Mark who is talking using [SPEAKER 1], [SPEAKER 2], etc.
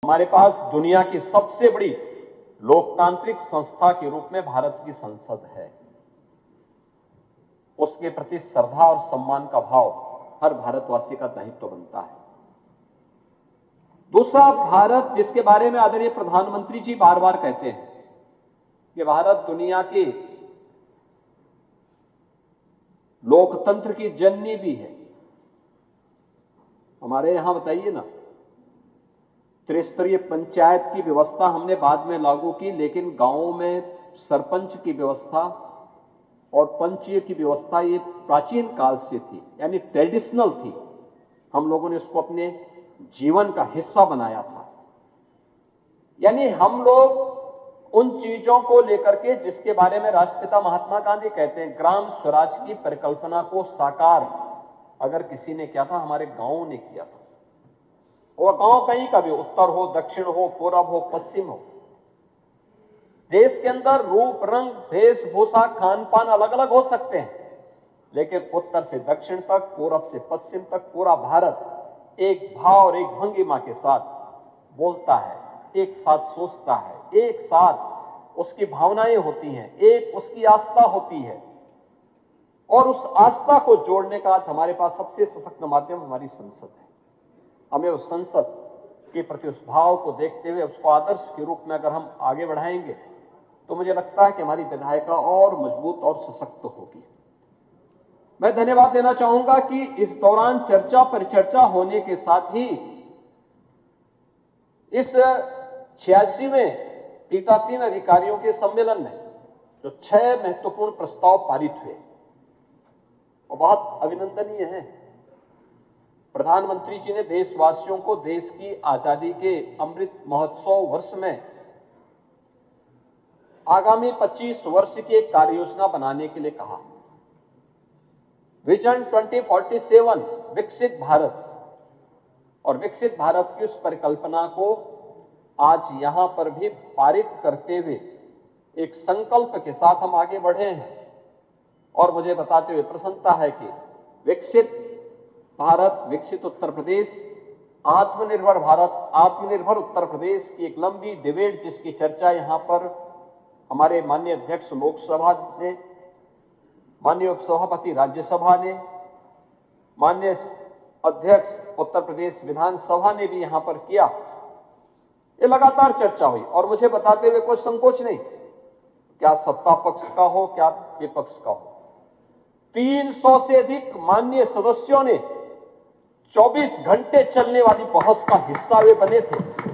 [SPEAKER 1] हमारे पास दुनिया की सबसे बड़ी लोकतांत्रिक संस्था के रूप में भारत की संसद है। उसके प्रति श्रद्धा और सम्मान का भाव हर भारतवासी का दायित्व बनता है। दूसरा, भारत जिसके बारे में आदरणीय प्रधानमंत्री जी बार बार कहते हैं कि भारत दुनिया के लोकतंत्र की जननी भी है। हमारे यहां बताइए ना, त्रिस्तरीय पंचायत की व्यवस्था हमने बाद में लागू की, लेकिन गांवों में सरपंच की व्यवस्था और पंचीय की व्यवस्था ये प्राचीन काल से थी, यानी ट्रेडिशनल थी। हम लोगों ने उसको अपने जीवन का हिस्सा बनाया था। यानी हम लोग उन चीजों को लेकर के जिसके बारे में राष्ट्रपिता महात्मा गांधी कहते हैं, ग्राम स्वराज की परिकल्पना को साकार अगर किसी ने किया था, हमारे गांवों ने किया था। और गांव कहीं का भी, उत्तर हो, दक्षिण हो, पूरब हो, पश्चिम हो, देश के अंदर रूप, रंग, वेशभूषा, खान पान अलग अलग हो सकते हैं, लेकिन उत्तर से दक्षिण तक, पूरब से पश्चिम तक पूरा भारत एक भाव और एक भंगिमा के साथ बोलता है, एक साथ सोचता है, एक साथ उसकी भावनाएं होती हैं, एक उसकी आस्था होती है। और उस आस्था को जोड़ने का आज हमारे पास सबसे सशक्त माध्यम हमारी संसद है। हमें उस संसद के प्रति उस भाव को देखते हुए उसको आदर्श के रूप में अगर हम आगे बढ़ाएंगे तो मुझे लगता है कि हमारी विधायिका और मजबूत और सशक्त होगी। मैं धन्यवाद देना चाहूंगा कि इस दौरान चर्चा परिचर्चा होने के साथ ही इस 86वें पीठासीन अधिकारियों के सम्मेलन में जो 6 महत्वपूर्ण प्रस्ताव पारित हुए वो बहुत अभिनंदनीय है। प्रधानमंत्री जी ने देशवासियों को देश की आजादी के अमृत महोत्सव वर्ष में आगामी 25 वर्ष की एक कार्य योजना बनाने के लिए कहा। विजन 2047 विकसित भारत, और विकसित भारत की उस परिकल्पना को आज यहां पर भी पारित करते हुए एक संकल्प के साथ हम आगे बढ़े हैं। और मुझे बताते हुए प्रसन्नता है कि विकसित भारत, विकसित उत्तर प्रदेश, आत्मनिर्भर भारत, आत्मनिर्भर उत्तर प्रदेश की एक लंबी डिबेट जिसकी चर्चा यहां पर हमारे माननीय अध्यक्ष लोकसभा ने, माननीय उपसभापति राज्यसभा ने, माननीय अध्यक्ष उत्तर प्रदेश विधानसभा ने भी यहां पर किया। ये लगातार चर्चा हुई और मुझे बताते हुए कोई संकोच नहीं, क्या सत्ता पक्ष का हो, क्या विपक्ष का हो, 300 से अधिक माननीय सदस्यों ने 24 घंटे चलने वाली बहस का हिस्सा वे बने थे।